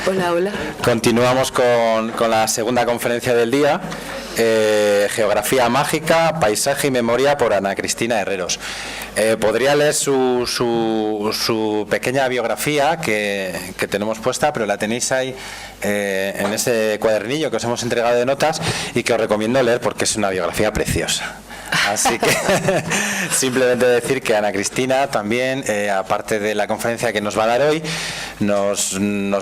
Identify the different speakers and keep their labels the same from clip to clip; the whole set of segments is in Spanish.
Speaker 1: Hola, hola.
Speaker 2: Continuamos con la segunda conferencia del día, Geografía Mágica, Paisaje y Memoria, por Ana Cristina Herreros. Podría leer su pequeña biografía que tenemos puesta, pero la tenéis ahí en ese cuadernillo que os hemos entregado de notas y que os recomiendo leer porque es una biografía preciosa. Así que simplemente decir que Ana Cristina también, aparte de la conferencia que nos va a dar hoy, nos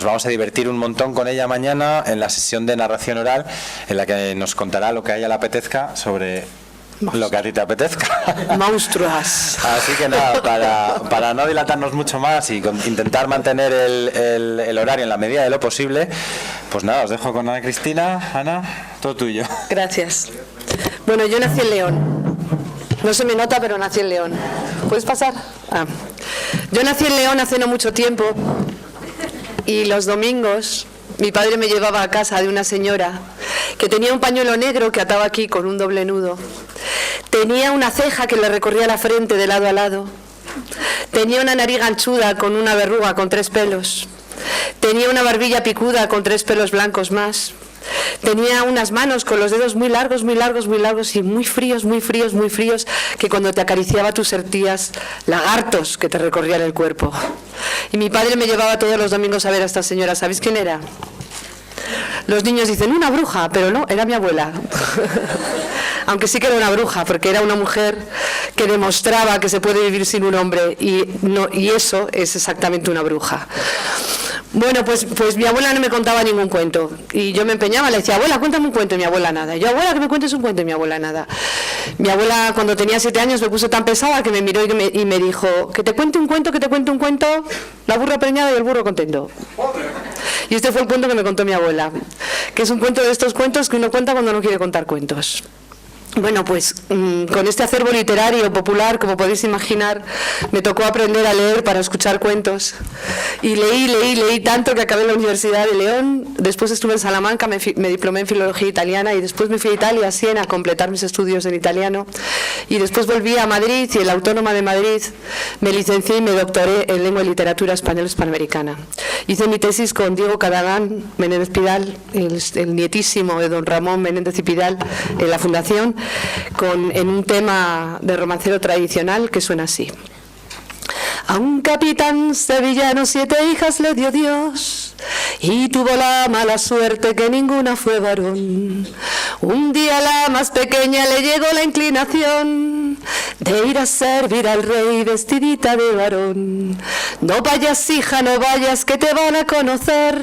Speaker 2: vamos a divertir un montón con ella mañana en la sesión de narración oral, en la que nos contará lo que a ella le apetezca sobre lo que a ti te apetezca.
Speaker 1: Monstruas.
Speaker 2: Así que nada, para no dilatarnos mucho más y intentar mantener el horario en la medida de lo posible, pues nada, os dejo con Ana Cristina. Ana, todo tuyo.
Speaker 1: Gracias. Bueno, yo nací en León. No se me nota, pero nací en León. ¿Puedes pasar? Yo nací en León hace no mucho tiempo y los domingos mi padre me llevaba a casa de una señora que tenía un pañuelo negro que ataba aquí con un doble nudo. Tenía una ceja que le recorría la frente de lado a lado. Tenía una nariz ganchuda con una verruga con 3 pelos. Tenía una barbilla picuda con 3 pelos blancos más. Tenía unas manos con los dedos muy largos, muy largos, muy largos y muy fríos, muy fríos, muy fríos, que cuando te acariciaba tú sentías lagartos que te recorrían el cuerpo. Y mi padre me llevaba todos los domingos a ver a esta señora. ¿Sabéis quién era? Los niños dicen, una bruja, pero no, era mi abuela. Aunque sí que era una bruja, porque era una mujer que demostraba que se puede vivir sin un hombre, y eso es exactamente una bruja. Bueno, pues mi abuela no me contaba ningún cuento, y yo me empeñaba, le decía, abuela, cuéntame un cuento, y mi abuela nada. Y yo, abuela, que me cuentes un cuento, y mi abuela nada. Mi abuela, cuando tenía 7 años, me puso tan pesada que me miró y me dijo, que te cuente un cuento, la burra preñada y el burro contento. Y este fue el cuento que me contó mi abuela, que es un cuento de estos cuentos que uno cuenta cuando no quiere contar cuentos. Bueno, pues con este acervo literario popular, como podéis imaginar, me tocó aprender a leer para escuchar cuentos. Y leí tanto que acabé en la Universidad de León. Después estuve en Salamanca, me diplomé en Filología Italiana y después me fui a Italia, a Siena, a completar mis estudios en italiano. Y después volví a Madrid y en la Autónoma de Madrid me licencié y me doctoré en Lengua y Literatura Española Hispanoamericana. Hice mi tesis con Diego Cadagán Menéndez Pidal, el nietísimo de don Ramón Menéndez y Pidal, en la Fundación, en un tema de romancero tradicional que suena así. A un capitán sevillano 7 hijas le dio Dios y tuvo la mala suerte que ninguna fue varón. Un día a la más pequeña le llegó la inclinación de ir a servir al rey vestidita de varón. No vayas, hija, no vayas, que te van a conocer.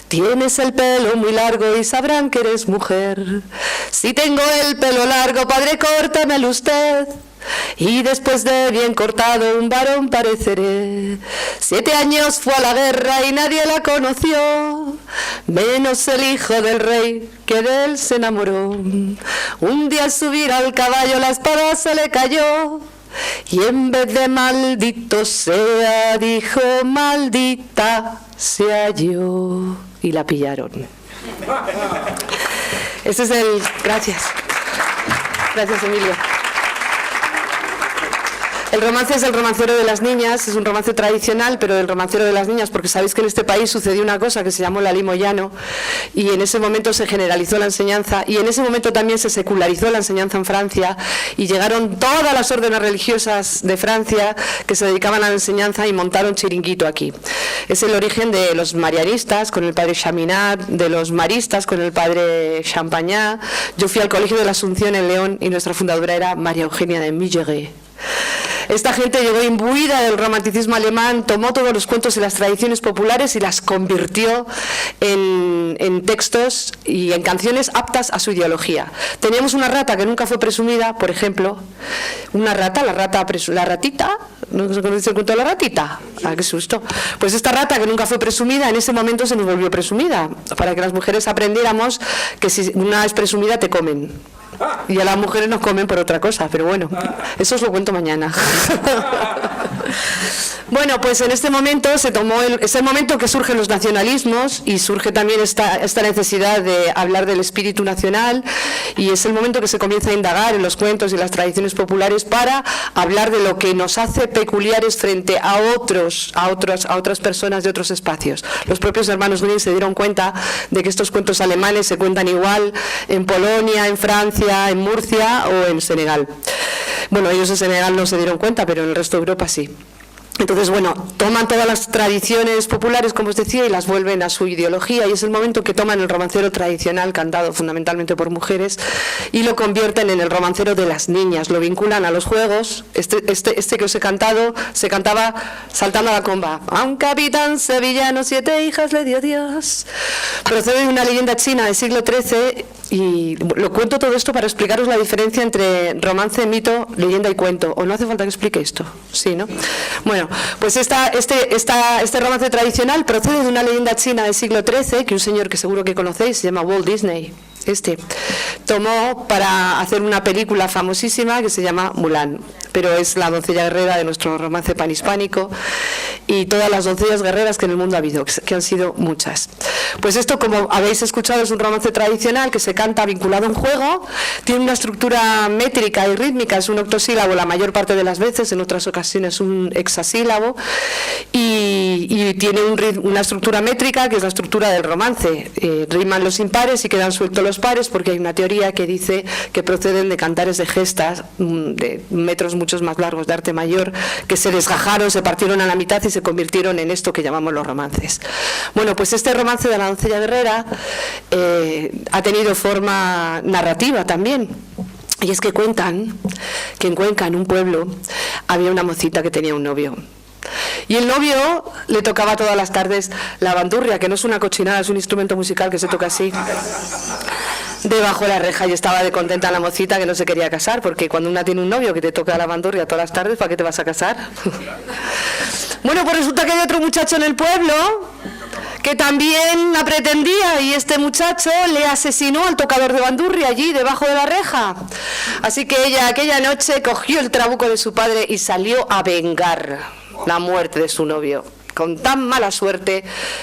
Speaker 1: Tienes el pelo muy largo y sabrán que eres mujer. Si tengo el pelo largo, padre, córtamelo usted. Y después de bien cortado un varón pareceré. 7 años fue a la guerra y nadie la conoció, menos el hijo del rey que de él se enamoró. Un día al subir al caballo la espada se le cayó y en vez de maldito sea dijo maldita sea yo, y la pillaron. Ese es el... Gracias, Emilio. El romance es el romancero de las niñas, es un romance tradicional, pero el romancero de las niñas, porque sabéis que en este país sucedió una cosa que se llamó la Limoyano, y en ese momento se generalizó la enseñanza, y en ese momento también se secularizó la enseñanza en Francia, y llegaron todas las órdenes religiosas de Francia que se dedicaban a la enseñanza y montaron chiringuito aquí. Es el origen de los marianistas con el padre Chaminade, de los maristas con el padre Champagnat. Yo fui al Colegio de la Asunción en León y nuestra fundadora era María Eugenia de Milleré. Esta gente llegó imbuida del romanticismo alemán, tomó todos los cuentos y las tradiciones populares y las convirtió en textos y en canciones aptas a su ideología. Teníamos una rata que nunca fue presumida, por ejemplo, una rata, la ratita, ¿no se conoce el cuento de la ratita? ¡Ah, qué susto! Pues esta rata que nunca fue presumida, en ese momento se nos volvió presumida, para que las mujeres aprendiéramos que si una es presumida te comen. Y a las mujeres nos comen por otra cosa, pero bueno, eso os lo cuento mañana. Bueno, pues en este momento es el momento que surgen los nacionalismos y surge también esta necesidad de hablar del espíritu nacional, y es el momento que se comienza a indagar en los cuentos y las tradiciones populares para hablar de lo que nos hace peculiares frente a otras personas de otros espacios. Los propios hermanos Grimm se dieron cuenta de que estos cuentos alemanes se cuentan igual en Polonia, en Francia, en Murcia o en Senegal. Bueno, ellos en Senegal no se dieron cuenta, pero en el resto de Europa sí. Entonces, bueno, toman todas las tradiciones populares, como os decía, y las vuelven a su ideología, y es el momento que toman el romancero tradicional, cantado fundamentalmente por mujeres, y lo convierten en el romancero de las niñas, lo vinculan a los juegos. Este que os he cantado, se cantaba saltando a la comba. A un capitán sevillano 7 hijas le dio Dios. Procede de una leyenda china del siglo XIII, y lo cuento todo esto para explicaros la diferencia entre romance, mito, leyenda y cuento. ¿O no hace falta que explique esto? Sí, ¿no? Bueno, pues este romance tradicional procede de una leyenda china del siglo XIII que un señor que seguro que conocéis, se llama Walt Disney, tomó para hacer una película famosísima que se llama Mulan, pero es la doncella guerrera de nuestro romance panhispánico y todas las doncellas guerreras que en el mundo ha habido, que han sido muchas. Pues esto, como habéis escuchado, es un romance tradicional que se canta vinculado a un juego, tiene una estructura métrica y rítmica, es un octosílabo la mayor parte de las veces, en otras ocasiones un hexasílabo, y tiene una estructura métrica que es la estructura del romance. Riman los impares y quedan sueltos los pares, porque hay una teoría que dice que proceden de cantares de gestas de metros muchos más largos de arte mayor, que se desgajaron, se partieron a la mitad y se convirtieron en esto que llamamos los romances. Bueno, pues este romance de la doncella guerrera ha tenido forma narrativa también. Y es que cuentan que en Cuenca, en un pueblo, había una mocita que tenía un novio. Y el novio le tocaba todas las tardes la bandurria, que no es una cochinada, es un instrumento musical que se toca así, debajo de la reja, y estaba de contenta la mocita que no se quería casar, porque cuando una tiene un novio que te toca la bandurria todas las tardes, ¿para qué te vas a casar? Bueno, pues resulta que hay otro muchacho en el pueblo que también la pretendía, y este muchacho le asesinó al tocador de bandurria allí debajo de la reja. Así que ella aquella noche cogió el trabuco de su padre y salió a vengar la muerte de su novio, con tan mala suerte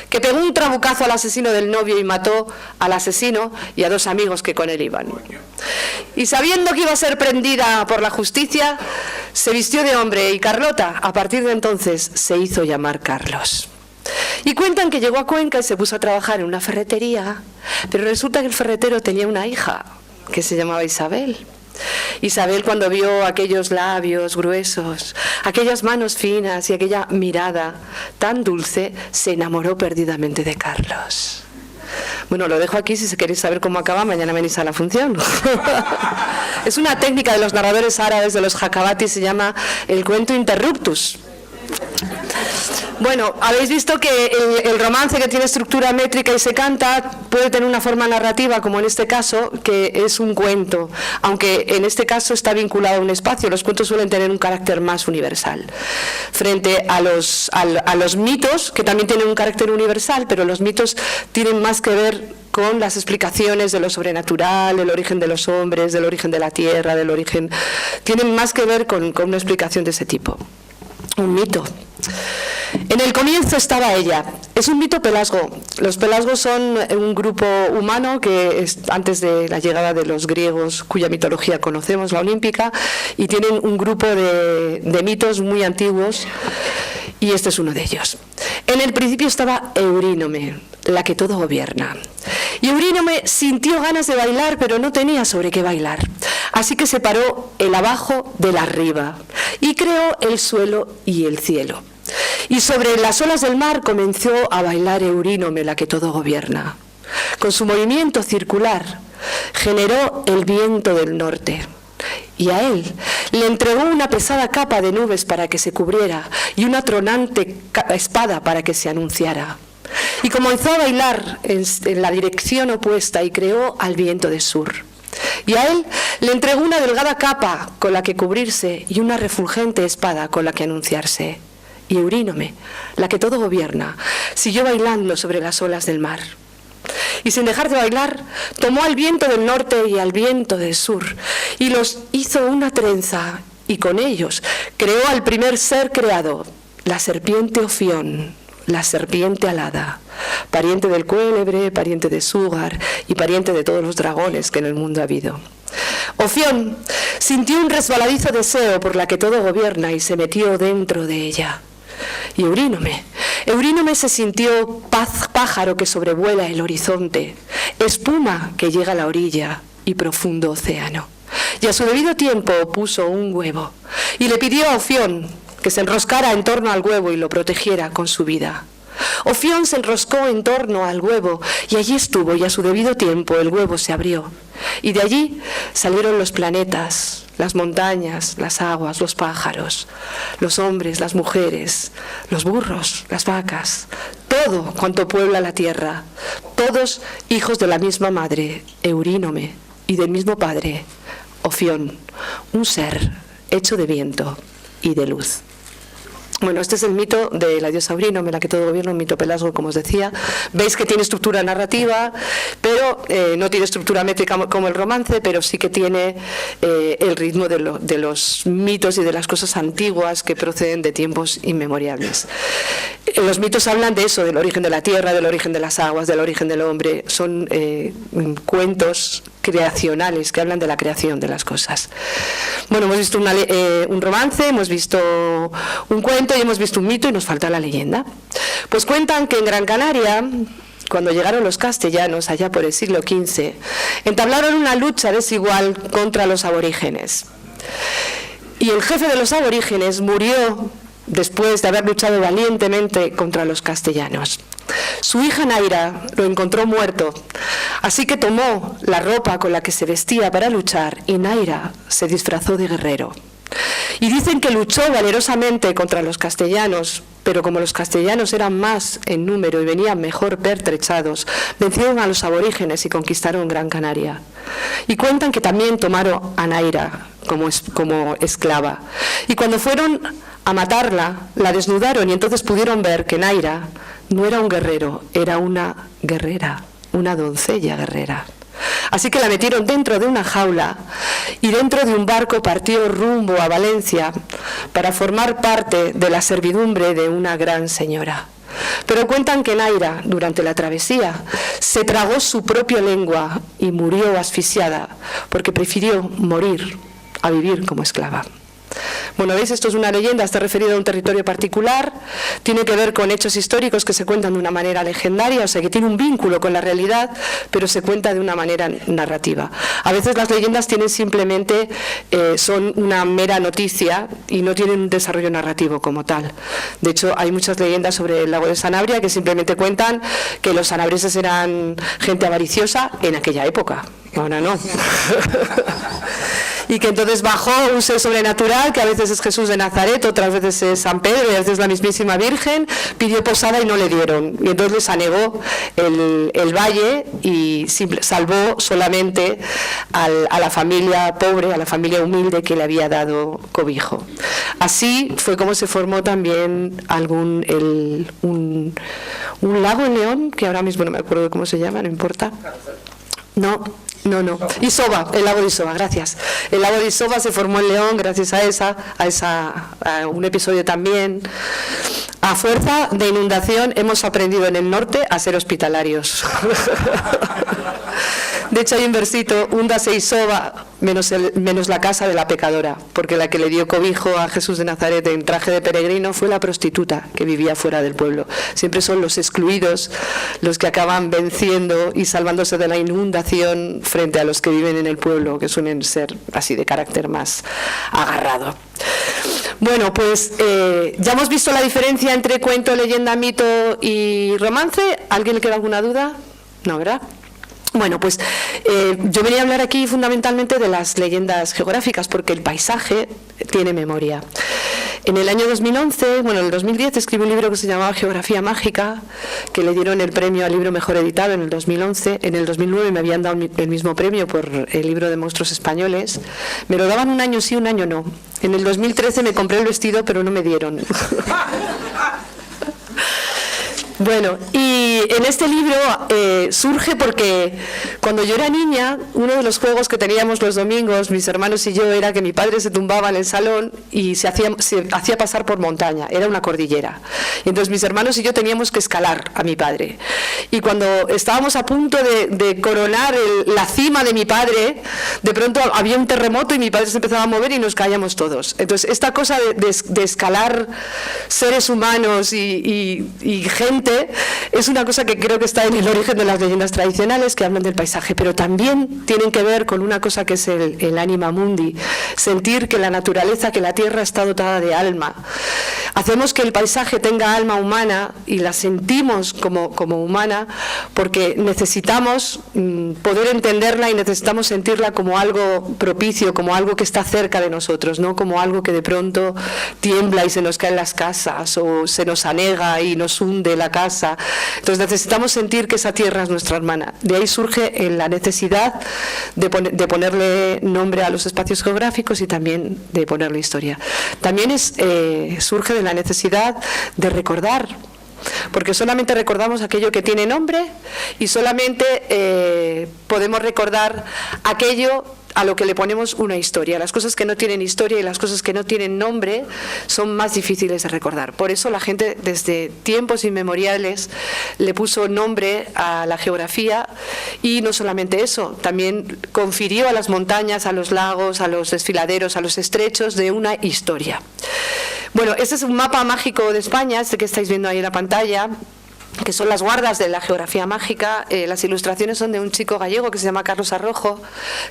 Speaker 1: que pegó un trabucazo al asesino del novio y mató al asesino y a 2 amigos que con él iban. Y sabiendo que iba a ser prendida por la justicia, se vistió de hombre, y Carlota, a partir de entonces, se hizo llamar Carlos. Y cuentan que llegó a Cuenca y se puso a trabajar en una ferretería, pero resulta que el ferretero tenía una hija que se llamaba Isabel. Isabel, cuando vio aquellos labios gruesos, aquellas manos finas y aquella mirada tan dulce, se enamoró perdidamente de Carlos. Bueno, lo dejo aquí, si queréis saber cómo acaba, mañana venís a la función. Es una técnica de los narradores árabes, de los Jakabatis, se llama el cuento interruptus. Bueno, habéis visto que el romance, que tiene estructura métrica y se canta, puede tener una forma narrativa, como en este caso, que es un cuento, aunque en este caso está vinculado a un espacio. Los cuentos suelen tener un carácter más universal, frente a los mitos, que también tienen un carácter universal, pero los mitos tienen más que ver con las explicaciones de lo sobrenatural, del origen de los hombres, del origen de la tierra, tienen más que ver con una explicación de ese tipo. Un mito. En el comienzo estaba ella. Es un mito pelasgo. Los pelasgos son un grupo humano que antes de la llegada de los griegos, cuya mitología conocemos, la olímpica, y tienen un grupo de mitos muy antiguos, y este es uno de ellos. En el principio estaba Eurínome, la que todo gobierna. Y Eurínome sintió ganas de bailar, pero no tenía sobre qué bailar. Así que separó el abajo del arriba y creó el suelo y el cielo. Y sobre las olas del mar comenzó a bailar Eurínome, la que todo gobierna. Con su movimiento circular generó el viento del norte. Y a él le entregó una pesada capa de nubes para que se cubriera y una tronante espada para que se anunciara. Y comenzó a bailar en la dirección opuesta y creó al viento de sur. Y a él le entregó una delgada capa con la que cubrirse y una refulgente espada con la que anunciarse. Y Eurínome, la que todo gobierna, siguió bailando sobre las olas del mar. Y sin dejar de bailar, tomó al viento del norte y al viento del sur, y los hizo una trenza, y con ellos creó al primer ser creado, la serpiente Ofión, la serpiente alada, pariente del cuélebre, pariente de Súgar y pariente de todos los dragones que en el mundo ha habido. Ofión sintió un resbaladizo deseo por la que todo gobierna y se metió dentro de ella. Y Eurínome se sintió pájaro que sobrevuela el horizonte, espuma que llega a la orilla y profundo océano. Y a su debido tiempo puso un huevo y le pidió a Ofión que se enroscara en torno al huevo y lo protegiera con su vida. Ofión se enroscó en torno al huevo y allí estuvo, y a su debido tiempo el huevo se abrió. Y de allí salieron los planetas, las montañas, las aguas, los pájaros, los hombres, las mujeres, los burros, las vacas, todo cuanto puebla la tierra, todos hijos de la misma madre, Eurínome, y del mismo padre, Ofión, un ser hecho de viento y de luz. Bueno, este es el mito de la diosa Eurínome, la que todo gobierna, un mito pelasgo, como os decía. Veis que tiene estructura narrativa, pero no tiene estructura métrica como el romance, pero sí que tiene el ritmo de los mitos y de las cosas antiguas que proceden de tiempos inmemoriales. Los mitos hablan de eso, del origen de la tierra, del origen de las aguas, del origen del hombre. Son cuentos creacionales que hablan de la creación de las cosas. Bueno, hemos visto un romance, hemos visto un cuento y hemos visto un mito y nos falta la leyenda. Pues cuentan que en Gran Canaria, cuando llegaron los castellanos allá por el siglo XV, entablaron una lucha desigual contra los aborígenes. Y el jefe de los aborígenes murió después de haber luchado valientemente contra los castellanos. Su hija Naira lo encontró muerto, así que tomó la ropa con la que se vestía para luchar y Naira se disfrazó de guerrero. Y dicen que luchó valerosamente contra los castellanos, pero como los castellanos eran más en número y venían mejor pertrechados, vencieron a los aborígenes y conquistaron Gran Canaria. Y cuentan que también tomaron a Naira como esclava. Y cuando fueron a matarla, la desnudaron y entonces pudieron ver que Naira no era un guerrero, era una guerrera, una doncella guerrera. Así que la metieron dentro de una jaula y dentro de un barco partió rumbo a Valencia para formar parte de la servidumbre de una gran señora. Pero cuentan que Naira, durante la travesía, se tragó su propia lengua y murió asfixiada porque prefirió morir a vivir como esclava. Bueno, veis, esto es una leyenda, está referido a un territorio particular, tiene que ver con hechos históricos que se cuentan de una manera legendaria, o sea que tiene un vínculo con la realidad, pero se cuenta de una manera narrativa. A veces las leyendas tienen simplemente, son una mera noticia y no tienen un desarrollo narrativo como tal. De hecho, hay muchas leyendas sobre el lago de Sanabria que simplemente cuentan que los sanabreses eran gente avariciosa en aquella época, ahora no. Y que entonces bajó un ser sobrenatural, que a veces es Jesús de Nazaret, otras veces es San Pedro y a veces la mismísima Virgen, pidió posada y no le dieron. Y entonces les anegó el valle y salvó solamente a la familia pobre, a la familia humilde que le había dado cobijo. Así fue como se formó también un lago en León, que ahora mismo no me acuerdo de cómo se llama, no importa. No. Isoba, el lago de Isoba, gracias. El lago de Isoba se formó en León gracias a un episodio también. A fuerza de inundación hemos aprendido en el norte a ser hospitalarios. De hecho hay un versito, húndase Isoba menos la casa de la pecadora, porque la que le dio cobijo a Jesús de Nazaret en traje de peregrino fue la prostituta que vivía fuera del pueblo. Siempre son los excluidos los que acaban venciendo y salvándose de la inundación frente a los que viven en el pueblo, que suelen ser así de carácter más agarrado. Bueno, pues ya hemos visto la diferencia entre cuento, leyenda, mito y romance. ¿Alguien le queda alguna duda? No, ¿verdad? Bueno, pues yo venía a hablar aquí fundamentalmente de las leyendas geográficas porque el paisaje tiene memoria. En el año 2011, bueno, en el 2010 escribí un libro que se llamaba Geografía Mágica, que le dieron el premio al libro mejor editado en el 2011. En el 2009 me habían dado el mismo premio por el libro de monstruos españoles. Me lo daban un año sí, un año no. En el 2013 me compré el vestido, pero no me dieron. Bueno, y en este libro surge porque cuando yo era niña, uno de los juegos que teníamos los domingos, mis hermanos y yo, era que mi padre se tumbaba en el salón y se hacía pasar por montaña, era una cordillera. Y entonces mis hermanos y yo teníamos que escalar a mi padre. Y cuando estábamos a punto de coronar la cima de mi padre, de pronto había un terremoto y mi padre se empezaba a mover y nos caíamos todos. Entonces esta cosa de escalar seres humanos y gente es una cosa que creo que está en el origen de las leyendas tradicionales que hablan del paisaje, pero también tienen que ver con una cosa que es el anima mundi, sentir que la naturaleza, que la tierra está dotada de alma. Hacemos que el paisaje tenga alma humana y la sentimos como humana porque necesitamos poder entenderla y necesitamos sentirla como algo propicio, como algo que está cerca de nosotros, no como algo que de pronto tiembla y se nos caen las casas o se nos anega y nos hunde la casa. Entonces necesitamos sentir que esa tierra es nuestra hermana. De ahí surge la necesidad de ponerle nombre a los espacios geográficos y también de ponerle historia. También surge de la necesidad de recordar, porque solamente recordamos aquello que tiene nombre y solamente podemos recordar aquello a lo que le ponemos una historia. Las cosas que no tienen historia y las cosas que no tienen nombre son más difíciles de recordar. Por eso la gente desde tiempos inmemoriales le puso nombre a la geografía y no solamente eso, también confirió a las montañas, a los lagos, a los desfiladeros, a los estrechos de una historia. Bueno, este es un mapa mágico de España, este que estáis viendo ahí en la pantalla, que son las guardas de la geografía mágica. Las ilustraciones son de un chico gallego que se llama Carlos Arrojo,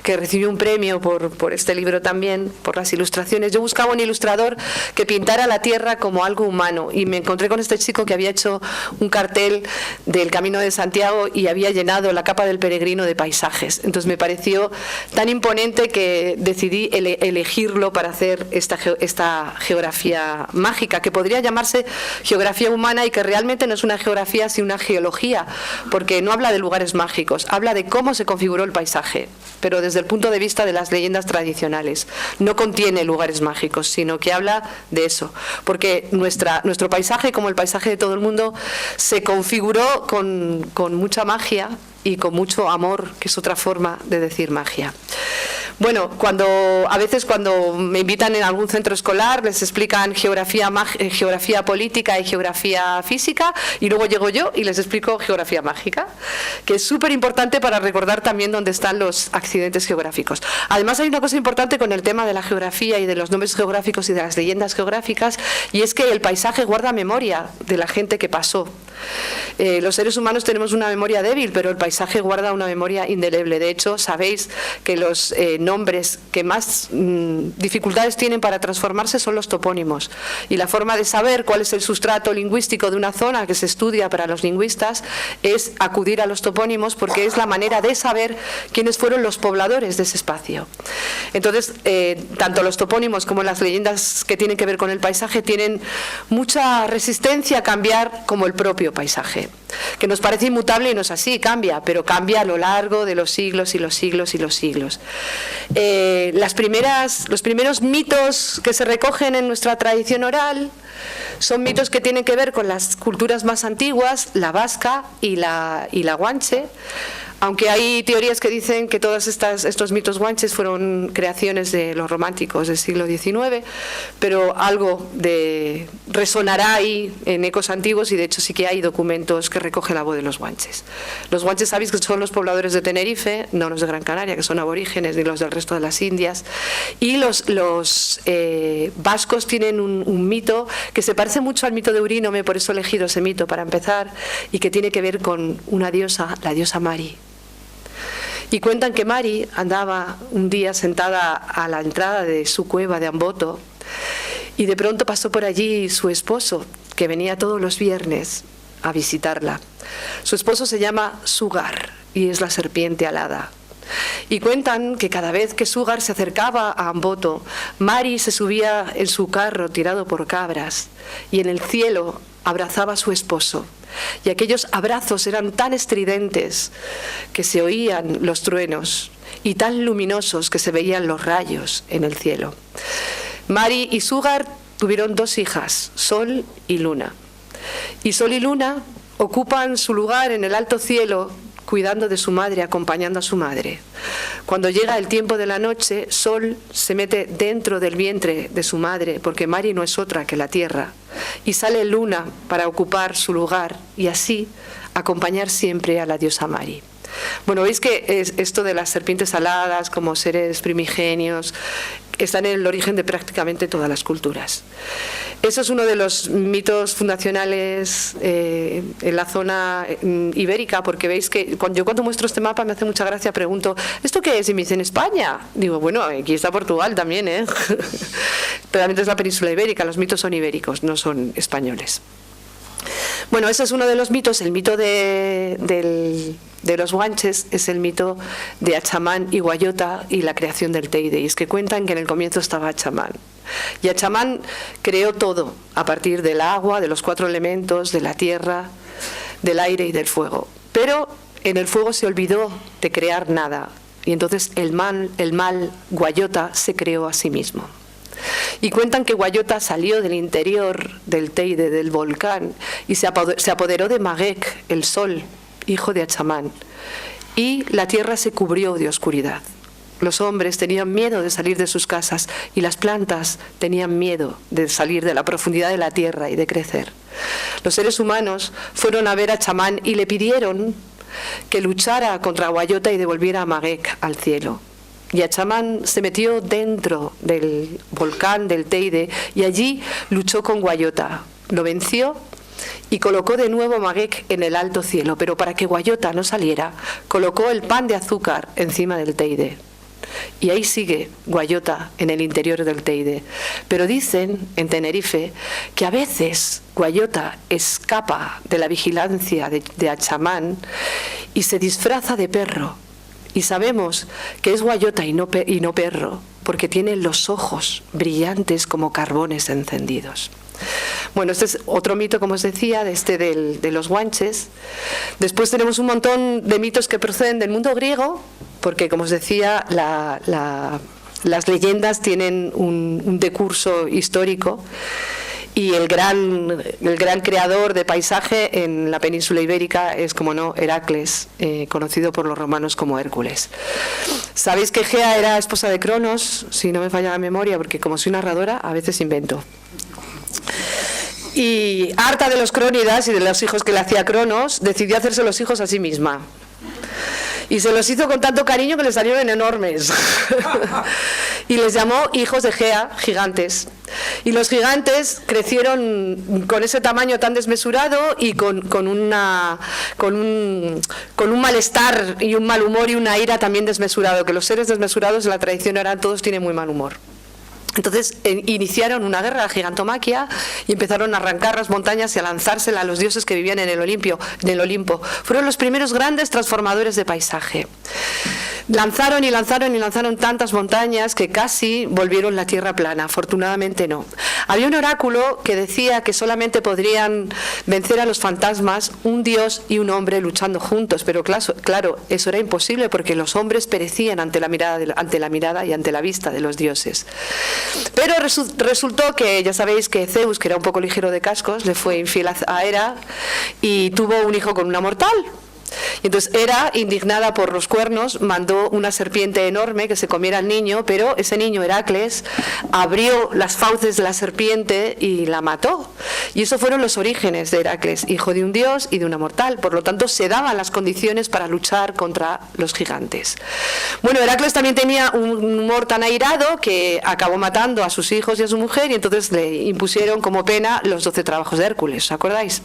Speaker 1: que recibió un premio por este libro también, por las ilustraciones. Yo buscaba un ilustrador que pintara la tierra como algo humano y me encontré con este chico que había hecho un cartel del Camino de Santiago y había llenado la capa del peregrino de paisajes. Entonces me pareció tan imponente que decidí elegirlo para hacer esta geografía mágica, que podría llamarse geografía humana y que realmente no es una geografía sino una geología, porque no habla de lugares mágicos, habla de cómo se configuró el paisaje, pero desde el punto de vista de las leyendas tradicionales. No contiene lugares mágicos, sino que habla de eso, porque nuestro paisaje, como el paisaje de todo el mundo, se configuró con mucha magia y con mucho amor, que es otra forma de decir magia. Bueno, a veces cuando me invitan en algún centro escolar les explican geografía política y geografía física y luego llego yo y les explico geografía mágica, que es súper importante para recordar también dónde están los accidentes geográficos. Además hay una cosa importante con el tema de la geografía y de los nombres geográficos y de las leyendas geográficas, y es que el paisaje guarda memoria de la gente que pasó. Los seres humanos tenemos una memoria débil, pero el paisaje guarda una memoria indeleble. De hecho, sabéis que los nombres que más dificultades tienen para transformarse son los topónimos, y la forma de saber cuál es el sustrato lingüístico de una zona que se estudia para los lingüistas es acudir a los topónimos, porque es la manera de saber quiénes fueron los pobladores de ese espacio. Entonces, tanto los topónimos como las leyendas que tienen que ver con el paisaje tienen mucha resistencia a cambiar, como el propio paisaje, que nos parece inmutable y no es así, cambia, pero cambia a lo largo de los siglos y los siglos y los siglos. Los primeros mitos que se recogen en nuestra tradición oral son mitos que tienen que ver con las culturas más antiguas, la vasca y la guanche, aunque hay teorías que dicen que todos estos mitos guanches fueron creaciones de los románticos del siglo XIX, pero algo resonará ahí en ecos antiguos, y de hecho sí que hay documentos que recogen la voz de los guanches. Los guanches, sabéis que son los pobladores de Tenerife, no los de Gran Canaria, que son aborígenes, ni los del resto de las Indias, y los vascos tienen un mito que se parece mucho al mito de Eurínome, por eso he elegido ese mito para empezar, y que tiene que ver con una diosa, la diosa Mari. Y cuentan que Mari andaba un día sentada a la entrada de su cueva de Amboto y de pronto pasó por allí su esposo, que venía todos los viernes a visitarla. Su esposo se llama Sugar y es la serpiente alada. Y cuentan que cada vez que Sugar se acercaba a Amboto, Mari se subía en su carro tirado por cabras y en el cielo abrazaba a su esposo. Y aquellos abrazos eran tan estridentes que se oían los truenos y tan luminosos que se veían los rayos en el cielo. Mari y Sugar tuvieron 2 hijas, Sol y Luna. Y Sol y Luna ocupan su lugar en el alto cielo, cuidando de su madre, acompañando a su madre. Cuando llega el tiempo de la noche, Sol se mete dentro del vientre de su madre, porque Mari no es otra que la tierra, y sale Luna para ocupar su lugar y así acompañar siempre a la diosa Mari. Bueno, veis que esto de las serpientes aladas como seres primigenios están en el origen de prácticamente todas las culturas. Eso es uno de los mitos fundacionales en la zona ibérica, porque veis que yo cuando muestro este mapa me hace mucha gracia, pregunto, ¿esto qué es? Y me dicen, España. Digo, bueno, aquí está Portugal también, ¿eh? Realmente es la península ibérica, los mitos son ibéricos, no son españoles. Bueno, ese es uno de los mitos. El mito de los guanches es el mito de Achamán y Guayota y la creación del Teide. Y es que cuentan que en el comienzo estaba Achamán. Y Achamán creó todo a partir del agua, de los 4 elementos, de la tierra, del aire y del fuego. Pero en el fuego se olvidó de crear nada. Y entonces el mal Guayota se creó a sí mismo. Y cuentan que Guayota salió del interior del Teide, del volcán, y se apoderó de Magek, el sol, hijo de Achamán, y la tierra se cubrió de oscuridad. Los hombres tenían miedo de salir de sus casas y las plantas tenían miedo de salir de la profundidad de la tierra y de crecer. Los seres humanos fueron a ver a Achamán y le pidieron que luchara contra Guayota y devolviera a Magek al cielo. Y Achamán se metió dentro del volcán del Teide y allí luchó con Guayota. Lo venció y colocó de nuevo Magek en el alto cielo, pero para que Guayota no saliera, colocó el pan de azúcar encima del Teide. Y ahí sigue Guayota en el interior del Teide. Pero dicen en Tenerife que a veces Guayota escapa de la vigilancia de Achamán y se disfraza de perro. Y sabemos que es Guayota y no perro, porque tiene los ojos brillantes como carbones encendidos. Bueno, este es otro mito, como os decía, de los guanches. Después tenemos un montón de mitos que proceden del mundo griego, porque, como os decía, las leyendas tienen un decurso histórico. Y el gran creador de paisaje en la península ibérica es, como no, Heracles, conocido por los romanos como Hércules. Sabéis que Gea era esposa de Cronos, si no me falla la memoria, porque como soy narradora, a veces invento. Y harta de los crónidas y de los hijos que le hacía Cronos, decidió hacerse los hijos a sí misma. Y se los hizo con tanto cariño que le salieron enormes. Y les llamó hijos de Gea, gigantes. Y los gigantes crecieron con ese tamaño tan desmesurado y con un malestar y un mal humor y una ira también desmesurado, que los seres desmesurados en la tradición oral todos tienen muy mal humor. Entonces iniciaron una guerra, la gigantomaquia, y empezaron a arrancar las montañas y a lanzársela a los dioses que vivían en el Olimpo. Fueron los primeros grandes transformadores de paisaje. Lanzaron y lanzaron y lanzaron tantas montañas que casi volvieron la tierra plana. Afortunadamente no. Había un oráculo que decía que solamente podrían vencer a los fantasmas un dios y un hombre luchando juntos, pero claro, eso era imposible porque los hombres perecían ante la mirada y ante la vista de los dioses. Pero resultó que, ya sabéis que Zeus, que era un poco ligero de cascos, le fue infiel a Hera y tuvo un hijo con una mortal. Y entonces Hera, indignada por los cuernos, mandó una serpiente enorme que se comiera al niño, pero ese niño, Heracles, abrió las fauces de la serpiente y la mató. Y esos fueron los orígenes de Heracles, hijo de un dios y de una mortal. Por lo tanto, se daban las condiciones para luchar contra los gigantes. Bueno, Heracles también tenía un humor tan airado que acabó matando a sus hijos y a su mujer, y entonces le impusieron como pena los 12 trabajos de Hércules, ¿os acordáis?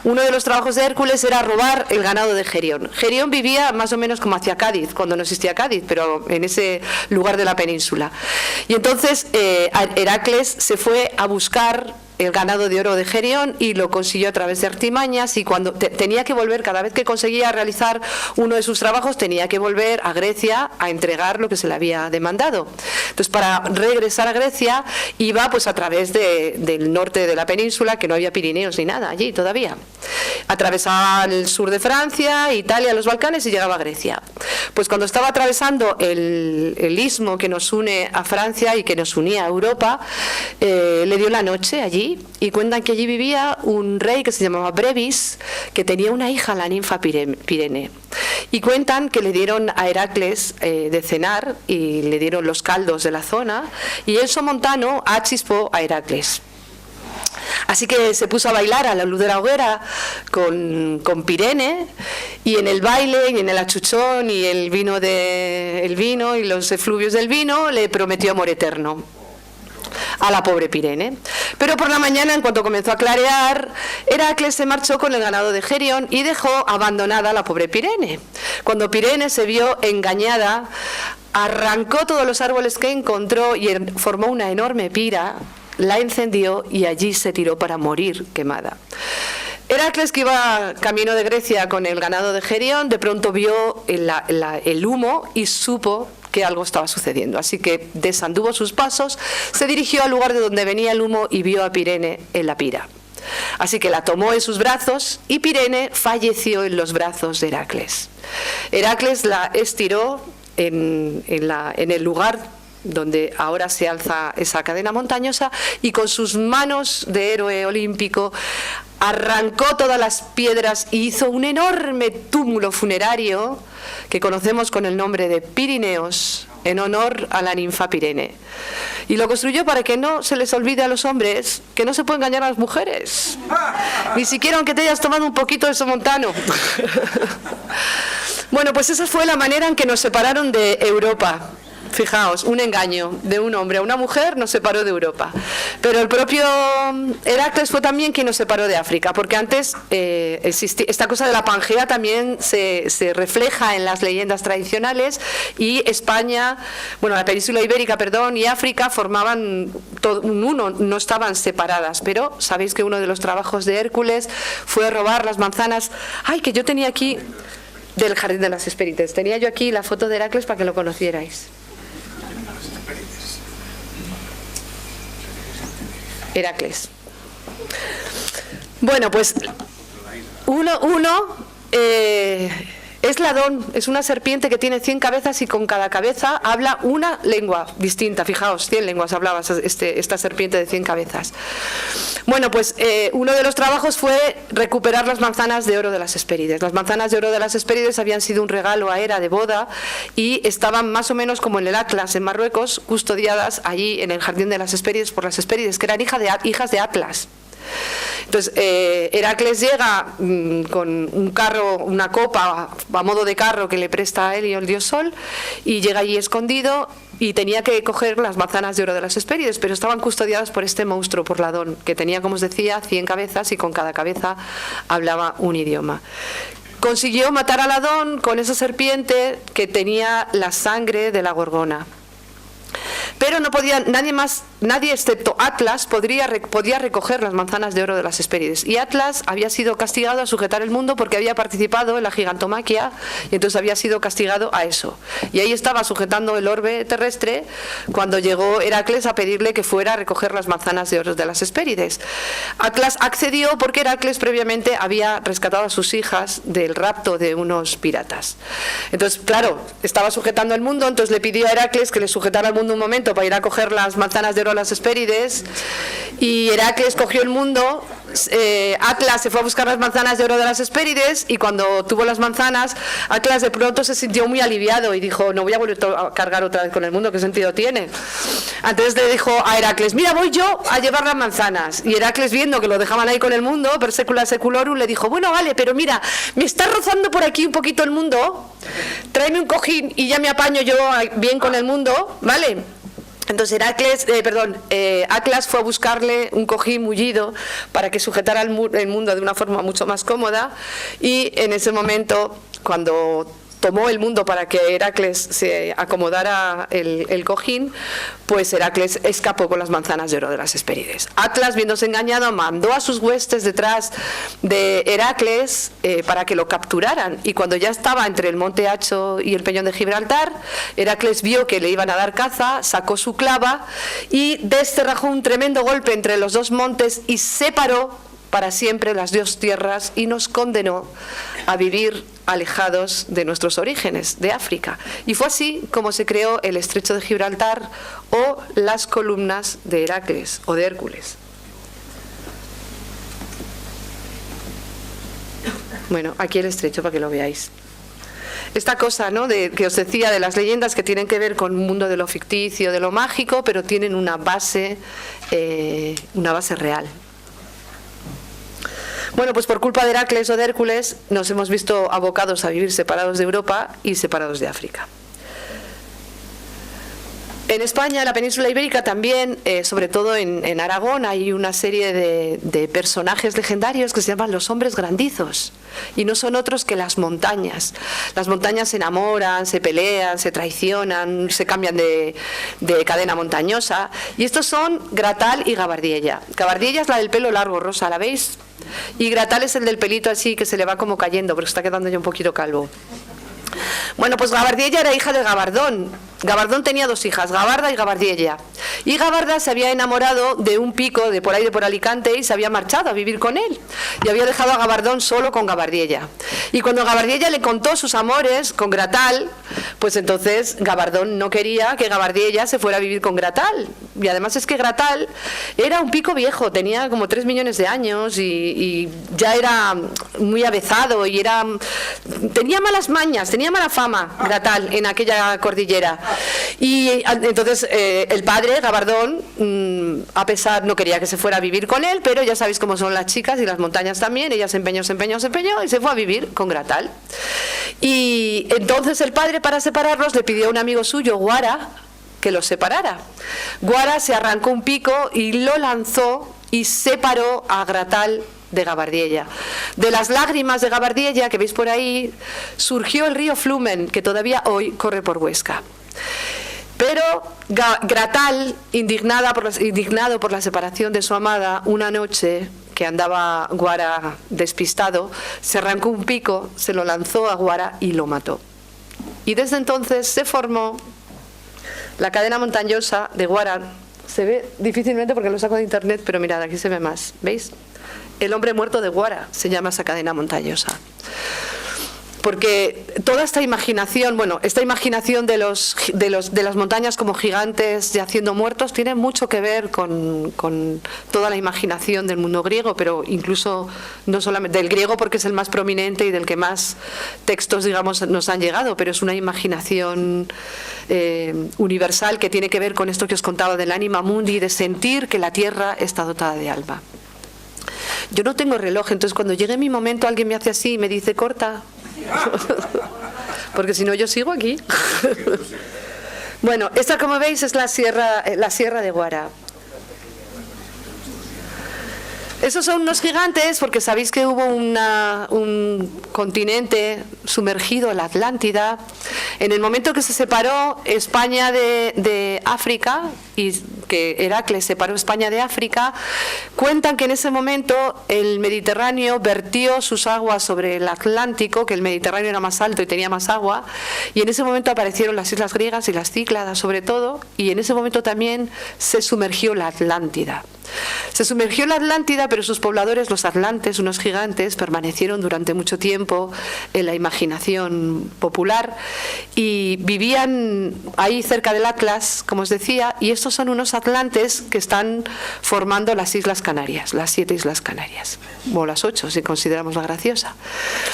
Speaker 1: Uno de los trabajos de Hércules era robar el ganado de Gerión. Gerión vivía más o menos como hacia Cádiz, cuando no existía Cádiz, pero en ese lugar de la península. Y entonces Heracles se fue a buscar el ganado de oro de Gerión y lo consiguió a través de artimañas, y cuando tenía que volver, cada vez que conseguía realizar uno de sus trabajos, tenía que volver a Grecia a entregar lo que se le había demandado. Entonces, para regresar a Grecia, iba pues a través del norte de la península, que no había Pirineos ni nada allí todavía. Atravesaba el sur de Francia, Italia, los Balcanes y llegaba a Grecia. Pues cuando estaba atravesando el istmo que nos une a Francia y que nos unía a Europa, le dio la noche allí, y cuentan que allí vivía un rey que se llamaba Brevis, que tenía una hija, la ninfa Pirene. Y cuentan que le dieron a Heracles de cenar y le dieron los caldos de la zona, y Elso Montano achispó a Heracles. Así que se puso a bailar a la luz de la hoguera con Pirene, y en el baile y en el achuchón y el vino y los efluvios del vino le prometió amor eterno a la pobre Pirene. Pero por la mañana, en cuanto comenzó a clarear, Heracles se marchó con el ganado de Gerión y dejó abandonada a la pobre Pirene. Cuando Pirene se vio engañada, arrancó todos los árboles que encontró y formó una enorme pira, la encendió y allí se tiró para morir quemada. Heracles, que iba camino de Grecia con el ganado de Gerión, de pronto vio el humo y supo que algo estaba sucediendo. Así que desanduvo sus pasos, se dirigió al lugar de donde venía el humo y vio a Pirene en la pira. Así que la tomó en sus brazos y Pirene falleció en los brazos de Heracles. Heracles la estiró en el lugar donde ahora se alza esa cadena montañosa, y con sus manos de héroe olímpico arrancó todas las piedras y hizo un enorme túmulo funerario que conocemos con el nombre de Pirineos, en honor a la ninfa Pirene. Y lo construyó para que no se les olvide a los hombres que no se puede engañar a las mujeres, ni siquiera aunque te hayas tomado un poquito de Elso Montano. Bueno, pues esa fue la manera en que nos separaron de Europa. Fijaos, un engaño de un hombre a una mujer nos separó de Europa. Pero el propio Heracles fue también quien nos separó de África, porque antes esta cosa de la Pangea también se refleja en las leyendas tradicionales, y España, bueno, la península ibérica, perdón, y África formaban todo un uno, no estaban separadas. Pero sabéis que uno de los trabajos de Hércules fue robar las manzanas. Ay, que yo tenía aquí, del Jardín de las Hespérides, tenía yo aquí la foto de Heracles para que lo conocierais. Heracles. Bueno, pues uno es Ladón, es una serpiente que tiene 100 cabezas y con cada cabeza habla una lengua distinta. Fijaos, 100 lenguas hablaba esta serpiente de 100 cabezas. Bueno, pues uno de los trabajos fue recuperar las manzanas de oro de las Hespérides. Las manzanas de oro de las Hespérides habían sido un regalo a Hera de boda y estaban más o menos como en el Atlas, en Marruecos, custodiadas allí en el Jardín de las Hespérides por las Hespérides, que eran hijas de Atlas. Entonces Heracles llega con un carro, una copa a modo de carro que le presta a Helio, el dios Sol, y llega allí escondido y tenía que coger las manzanas de oro de las Hespérides, pero estaban custodiadas por este monstruo, por Ladón, que tenía, como os decía, 100 cabezas y con cada cabeza hablaba un idioma. Consiguió matar a Ladón con esa serpiente que tenía la sangre de la gorgona. Pero no podía, nadie excepto Atlas podía recoger las manzanas de oro de las Hespérides. Y Atlas había sido castigado a sujetar el mundo porque había participado en la gigantomaquia, y entonces había sido castigado a eso. Y ahí estaba sujetando el orbe terrestre cuando llegó Heracles a pedirle que fuera a recoger las manzanas de oro de las Hespérides. Atlas accedió porque Heracles previamente había rescatado a sus hijas del rapto de unos piratas. Entonces, claro, estaba sujetando el mundo, entonces le pidió a Heracles que le sujetara el mundo un momento para ir a coger las manzanas de oro a las Hespérides, y Heracles cogió el mundo. Atlas se fue a buscar las manzanas de oro de las Hespérides, y cuando tuvo las manzanas, Atlas de pronto se sintió muy aliviado y dijo: no voy a volver a cargar otra vez con el mundo, ¿qué sentido tiene? Entonces le dijo a Heracles: mira, voy yo a llevar las manzanas. Y Heracles, viendo que lo dejaban ahí con el mundo, per secula seculorum, le dijo: bueno, vale, pero mira, me está rozando por aquí un poquito el mundo, tráeme un cojín y ya me apaño yo bien con el mundo, ¿vale? Entonces Atlas fue a buscarle un cojín mullido para que sujetara el mundo de una forma mucho más cómoda, y en ese momento, cuando tomó el mundo para que Heracles se acomodara el cojín, pues Heracles escapó con las manzanas de oro de las Hespérides. Atlas, viéndose engañado, mandó a sus huestes detrás de Heracles para que lo capturaran, y cuando ya estaba entre el monte Hacho y el peñón de Gibraltar, Heracles vio que le iban a dar caza, sacó su clava y descerrajó un tremendo golpe entre los dos montes y separó para siempre las dos tierras y nos condenó a vivir alejados de nuestros orígenes, de África. Y fue así como se creó el Estrecho de Gibraltar o las columnas de Heracles o de Hércules. Bueno, aquí el estrecho para que lo veáis. Esta cosa, ¿no?, que os decía de las leyendas que tienen que ver con un mundo de lo ficticio, de lo mágico, pero tienen una base real. Bueno, pues por culpa de Heracles o de Hércules nos hemos visto abocados a vivir separados de Europa y separados de África. En España, en la península ibérica también, sobre todo en Aragón, hay una serie de personajes legendarios que se llaman los hombres grandizos. Y no son otros que las montañas. Las montañas se enamoran, se pelean, se traicionan, se cambian de cadena montañosa. Y estos son Gratal y Gabardiella. Gabardiella es la del pelo largo, rosa, ¿la veis? Y Gratal es el del pelito así que se le va como cayendo, porque está quedando ya un poquito calvo. Bueno, pues Gabardiella era hija de Gabardón. Gabardón tenía dos hijas, Gabarda y Gabardiella. Y Gabarda se había enamorado de un pico de por Alicante y se había marchado a vivir con él. Y había dejado a Gabardón solo con Gabardiella. Y cuando Gabardiella le contó sus amores con Gratal, pues entonces Gabardón no quería que Gabardiella se fuera a vivir con Gratal. Y además es que Gratal era un pico viejo, tenía como 3 millones de años y ya era muy avezado y tenía malas mañas, tenía mala fama Gratal en aquella cordillera. Y entonces el padre, Gabardón, no quería que se fuera a vivir con él, pero ya sabéis cómo son las chicas y las montañas también, ella se empeñó y se fue a vivir con Gratal. Y entonces el padre, para separarlos, le pidió a un amigo suyo, Guara, que los separara. Guara se arrancó un pico y lo lanzó y separó a Gratal de Gabardiella. De las lágrimas de Gabardiella que veis por ahí surgió el río Flumen, que todavía hoy corre por Huesca. Pero Gratal, indignado por la separación de su amada, una noche que andaba Guara despistado, se arrancó un pico, se lo lanzó a Guara y lo mató. Y desde entonces se formó la cadena montañosa de Guara. Se ve difícilmente porque lo saco de internet, pero mirad, aquí se ve más, ¿veis? El hombre muerto de Guara se llama esa cadena montañosa. Porque toda esta imaginación, de las montañas como gigantes yaciendo muertos tiene mucho que ver con toda la imaginación del mundo griego, pero incluso no solamente del griego porque es el más prominente y del que más textos, digamos, nos han llegado, pero es una imaginación universal que tiene que ver con esto que os contaba del anima mundi, de sentir que la tierra está dotada de alma. Yo no tengo reloj, entonces cuando llegue mi momento alguien me hace así y me dice corta. Porque si no yo sigo aquí. Bueno, esta, como veis, es la sierra de Guara. Esos son unos gigantes porque sabéis que hubo un continente sumergido, la Atlántida. En el momento que se separó España de África, y que Heracles separó España de África, cuentan que en ese momento el Mediterráneo vertió sus aguas sobre el Atlántico, que el Mediterráneo era más alto y tenía más agua, y en ese momento aparecieron las islas griegas y las Cícladas sobre todo, y en ese momento también se sumergió la Atlántida. Se sumergió la Atlántida, pero sus pobladores, los atlantes, unos gigantes, permanecieron durante mucho tiempo en la imaginación popular y vivían ahí cerca del Atlas, como os decía, y estos son unos atlantes que están formando las Islas Canarias, las 7 Islas Canarias, o las 8 si consideramos la graciosa.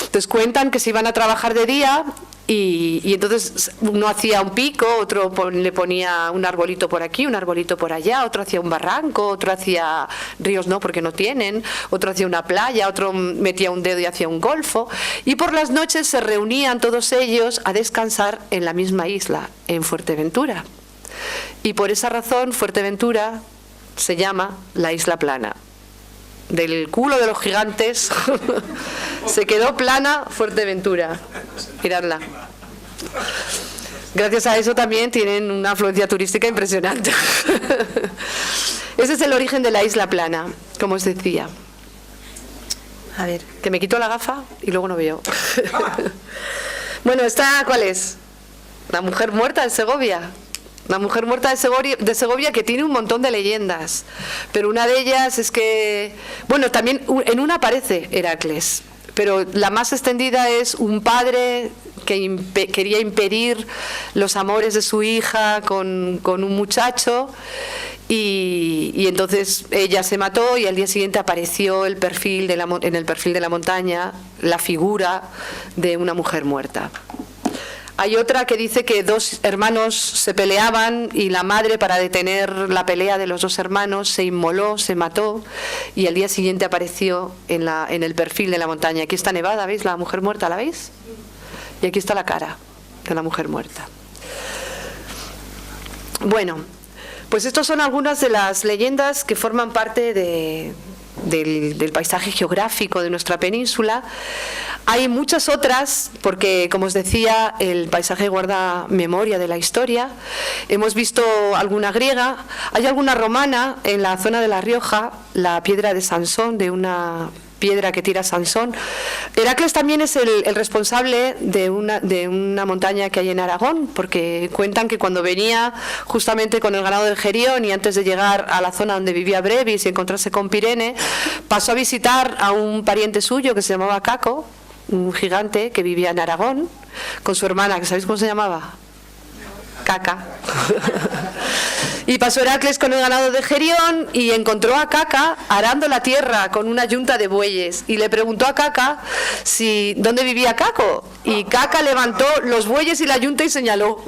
Speaker 1: Entonces cuentan que se iban a trabajar de día y entonces uno hacía un pico, otro le ponía un arbolito por aquí, un arbolito por allá, otro hacía un barranco, otro hacía ríos, no, porque no tienen, otro hacía una playa, otro metía un dedo y hacía un golfo, y por las noches se reunían todos ellos a descansar en la misma isla, en Fuerteventura. Y por esa razón Fuerteventura se llama la Isla Plana. Del culo de los gigantes se quedó plana Fuerteventura. Miradla. Gracias a eso también tienen una afluencia turística impresionante. Ese es el origen de la Isla Plana, como os decía. A ver, que me quito la gafa y luego no veo. Bueno, ¿esta cuál es? La mujer muerta en Segovia. La mujer muerta de Segovia, que tiene un montón de leyendas, pero una de ellas es que, bueno, también en una aparece Heracles, pero la más extendida es un padre que quería impedir los amores de su hija con un muchacho, y entonces ella se mató, y al día siguiente apareció en el perfil de la montaña la figura de una mujer muerta. Hay otra que dice que dos hermanos se peleaban y la madre, para detener la pelea de los dos hermanos, se inmoló, se mató, y al día siguiente apareció en el perfil de la montaña. Aquí está nevada, ¿veis? La mujer muerta, ¿la veis? Y aquí está la cara de la mujer muerta. Bueno, pues estas son algunas de las leyendas que forman parte del paisaje geográfico de nuestra península. Hay muchas otras, porque, como os decía, el paisaje guarda memoria de la historia. Hemos visto alguna griega, hay alguna romana en la zona de La Rioja, la piedra de Sansón, de una piedra que tira Sansón. Heracles también es el responsable de una montaña que hay en Aragón, porque cuentan que cuando venía justamente con el ganado del Gerión y antes de llegar a la zona donde vivía Brevis y encontrarse con Pirene, pasó a visitar a un pariente suyo que se llamaba Caco, un gigante que vivía en Aragón, con su hermana, que ¿sabéis cómo se llamaba? Caca. Y pasó Heracles con el ganado de Gerión y encontró a Caca arando la tierra con una yunta de bueyes, y le preguntó a Caca dónde vivía Caco, y Caca levantó los bueyes y la yunta y señaló.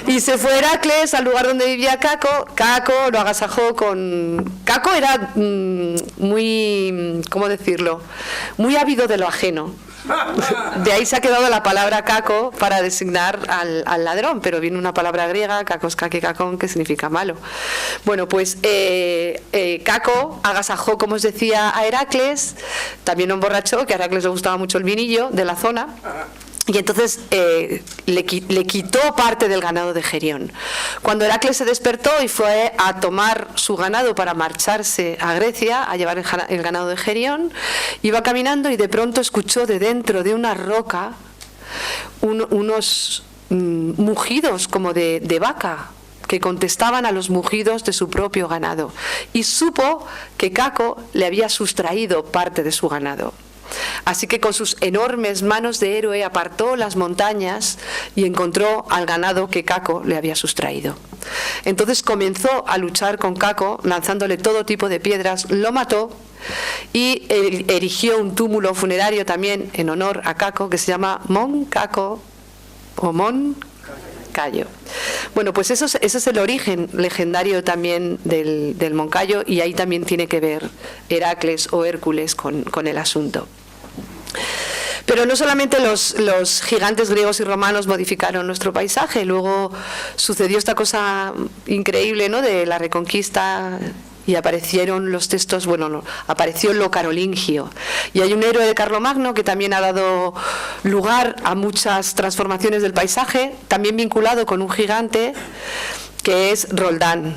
Speaker 1: Y se fue Heracles al lugar donde vivía Caco. Caco lo agasajó con... Caco era muy, ¿cómo decirlo?, muy ávido de lo ajeno. De ahí se ha quedado la palabra caco para designar al ladrón, pero viene una palabra griega, kakos, kake, kakon, que significa malo. Bueno, pues Caco agasajó, como os decía, a Heracles, también lo emborrachó, que a Heracles le gustaba mucho el vinillo de la zona. Y entonces le quitó parte del ganado de Gerión. Cuando Heracles se despertó y fue a tomar su ganado para marcharse a Grecia, a llevar el ganado de Gerión, iba caminando y de pronto escuchó de dentro de una roca unos mugidos como de vaca, que contestaban a los mugidos de su propio ganado. Y supo que Caco le había sustraído parte de su ganado. Así que con sus enormes manos de héroe apartó las montañas y encontró al ganado que Caco le había sustraído. Entonces comenzó a luchar con Caco, lanzándole todo tipo de piedras, lo mató y erigió un túmulo funerario también en honor a Caco, que se llama Moncaco o Moncayo. Bueno, pues ese es el origen legendario también del Moncayo, y ahí también tiene que ver Heracles o Hércules con el asunto. Pero no solamente los gigantes griegos y romanos modificaron nuestro paisaje, luego sucedió esta cosa increíble, ¿no?, de la Reconquista, y aparecieron los textos, apareció lo carolingio, y hay un héroe de Carlomagno que también ha dado lugar a muchas transformaciones del paisaje, también vinculado con un gigante que es Roldán.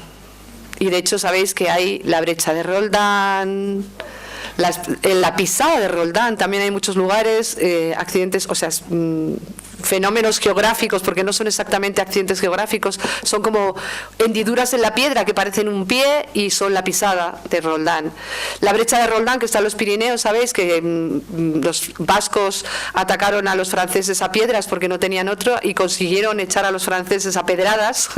Speaker 1: Y de hecho sabéis que hay la brecha de Roldán, en la pisada de Roldán también hay muchos lugares, accidentes, o sea, fenómenos geográficos, porque no son exactamente accidentes geográficos, son como hendiduras en la piedra que parecen un pie y son la pisada de Roldán. La brecha de Roldán, que está en los Pirineos, sabéis que los vascos atacaron a los franceses a piedras porque no tenían otro, y consiguieron echar a los franceses a pedradas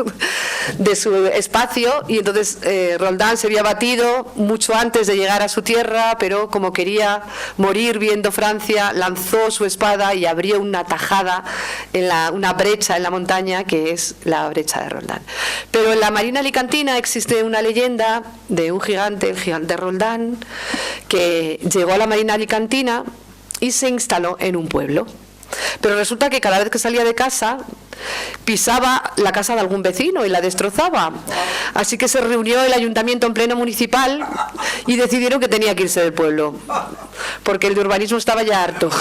Speaker 1: de su espacio, y entonces Roldán se había batido mucho antes de llegar a su tierra, pero como quería morir viendo Francia, lanzó su espada y abrió una tajada una brecha en la montaña, que es la brecha de Roldán. Pero en la Marina Alicantina existe una leyenda de un gigante, el gigante Roldán, que llegó a la Marina Alicantina y se instaló en un pueblo. Pero resulta que cada vez que salía de casa pisaba la casa de algún vecino y la destrozaba. Así que se reunió el ayuntamiento en pleno municipal y decidieron que tenía que irse del pueblo, porque el de urbanismo estaba ya harto.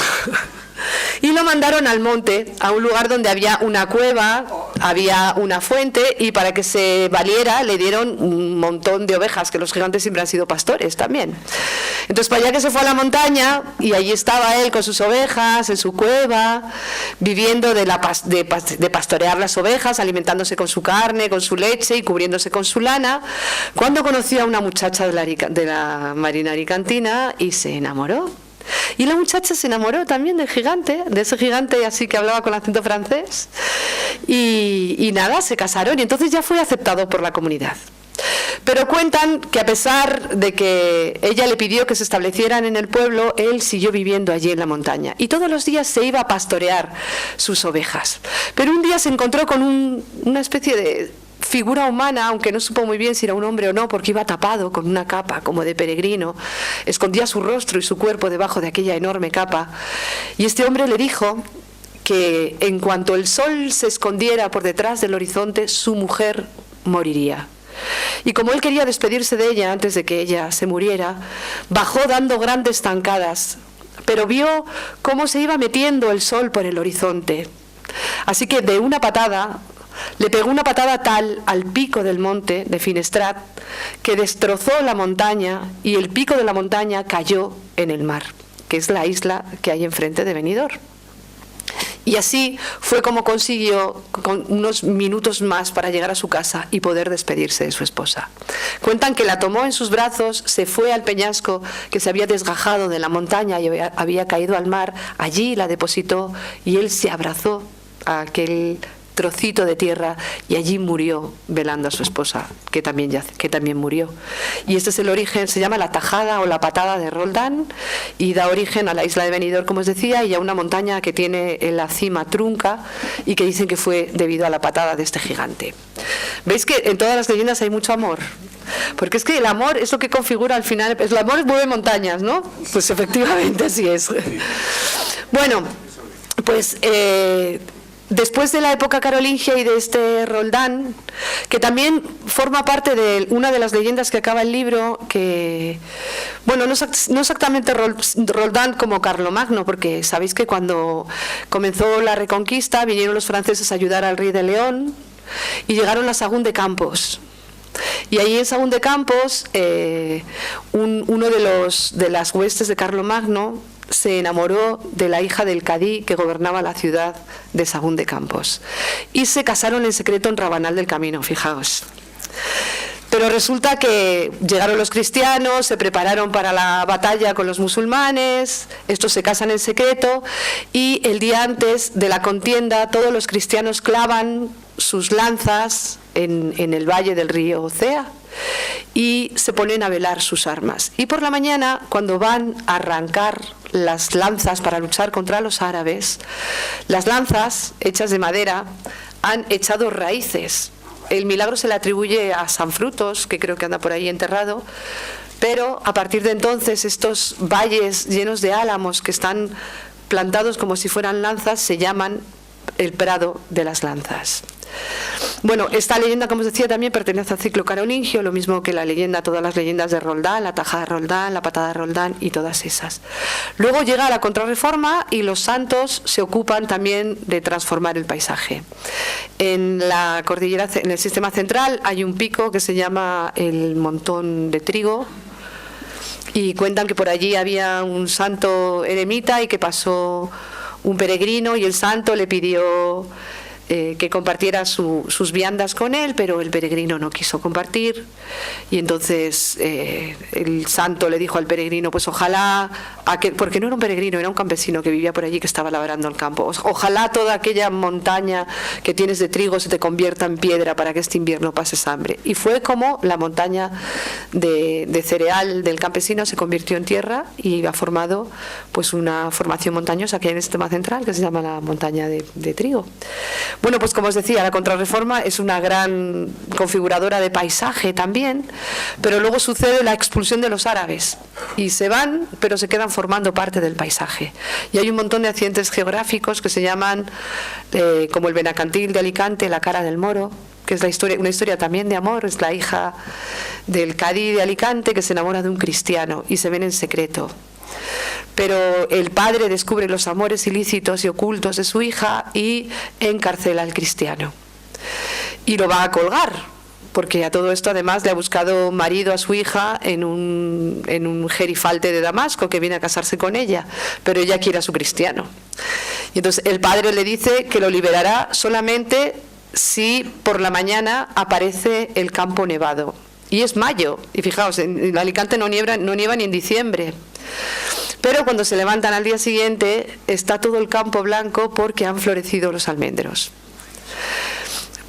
Speaker 1: Y lo mandaron al monte, a un lugar donde había una cueva, había una fuente, y para que se valiera le dieron un montón de ovejas, que los gigantes siempre han sido pastores también. Entonces para allá que se fue a la montaña, y allí estaba él con sus ovejas, en su cueva, viviendo de pastorear las ovejas, alimentándose con su carne, con su leche y cubriéndose con su lana, cuando conoció a una muchacha de la marina alicantina y se enamoró. Y la muchacha se enamoró también del gigante, de ese gigante así que hablaba con acento francés, y nada, se casaron, y entonces ya fue aceptado por la comunidad. Pero cuentan que a pesar de que ella le pidió que se establecieran en el pueblo, él siguió viviendo allí en la montaña, y todos los días se iba a pastorear sus ovejas. Pero un día se encontró con una especie de figura humana, aunque no supo muy bien si era un hombre o no, porque iba tapado con una capa como de peregrino, escondía su rostro y su cuerpo debajo de aquella enorme capa, y este hombre le dijo que en cuanto el sol se escondiera por detrás del horizonte, su mujer moriría. Y como él quería despedirse de ella antes de que ella se muriera, bajó dando grandes zancadas, pero vio cómo se iba metiendo el sol por el horizonte. Así que de una patada le pegó una patada tal al pico del monte de Finestrat que destrozó la montaña, y el pico de la montaña cayó en el mar, que es la isla que hay enfrente de Benidorm. Y así fue como consiguió con unos minutos más para llegar a su casa y poder despedirse de su esposa. Cuentan que la tomó en sus brazos, se fue al peñasco que se había desgajado de la montaña y había caído al mar, allí la depositó, y él se abrazó a aquel trocito de tierra, y allí murió velando a su esposa, que también murió. Y este es el origen, se llama la tajada o la patada de Roldán, y da origen a la isla de Benidorm, como os decía, y a una montaña que tiene en la cima trunca, y que dicen que fue debido a la patada de este gigante. ¿Veis que en todas las leyendas hay mucho amor? Porque es que el amor es lo que configura al final, el amor mueve montañas, ¿no? Pues efectivamente así es. Bueno, pues después de la época carolingia y de este Roldán, que también forma parte de una de las leyendas que acaba el libro, que, bueno, no exactamente Roldán como Carlomagno, porque sabéis que cuando comenzó la Reconquista vinieron los franceses a ayudar al rey de León y llegaron a Sahagún de Campos. Y ahí en Sahagún de Campos, uno de las huestes de Carlomagno se enamoró de la hija del cadí que gobernaba la ciudad de Sahagún de Campos, y se casaron en secreto en Rabanal del Camino, fijaos. Pero resulta que llegaron los cristianos, se prepararon para la batalla con los musulmanes, estos se casan en secreto, y el día antes de la contienda todos los cristianos clavan sus lanzas en el valle del río Cea y se ponen a velar sus armas. Y por la mañana, cuando van a arrancar las lanzas para luchar contra los árabes, las lanzas hechas de madera han echado raíces. El milagro se le atribuye a San Frutos, que creo que anda por ahí enterrado, pero a partir de entonces estos valles llenos de álamos que están plantados como si fueran lanzas se llaman el Prado de las Lanzas. Bueno, esta leyenda, como os decía, también pertenece al ciclo carolingio, lo mismo que la leyenda, todas las leyendas de Roldán, la tajada de Roldán, la patada de Roldán y todas esas. Luego llega la Contrarreforma y los santos se ocupan también de transformar el paisaje. En la cordillera, en el sistema central, hay un pico que se llama el Montón de Trigo, y cuentan que por allí había un santo eremita y que pasó un peregrino y el santo le pidió que compartiera sus viandas con él, pero el peregrino no quiso compartir, y entonces el santo le dijo al peregrino, pues ojalá, porque no era un peregrino, era un campesino que vivía por allí, que estaba labrando el campo, ojalá toda aquella montaña que tienes de trigo se te convierta en piedra para que este invierno pases hambre. Y fue como la montaña de cereal del campesino se convirtió en tierra y ha formado pues una formación montañosa que hay en el sistema central, que se llama la montaña de trigo. Bueno, pues como os decía, la Contrarreforma es una gran configuradora de paisaje también, pero luego sucede la expulsión de los árabes y se van, pero se quedan formando parte del paisaje. Y hay un montón de accidentes geográficos que se llaman, como el Benacantil de Alicante, la cara del Moro, que es una historia también de amor. Es la hija del cadí de Alicante que se enamora de un cristiano y se ven en secreto. pero el padre descubre los amores ilícitos y ocultos de su hija y encarcela al cristiano. Y lo va a colgar, porque a todo esto además le ha buscado marido a su hija en un gerifalte de Damasco que viene a casarse con ella, pero ella quiere a su cristiano. Y entonces el padre le dice que lo liberará solamente si por la mañana aparece el campo nevado. Y es mayo, y fijaos, en Alicante no nieva ni en diciembre. Pero cuando se levantan al día siguiente está todo el campo blanco porque han florecido los almendros.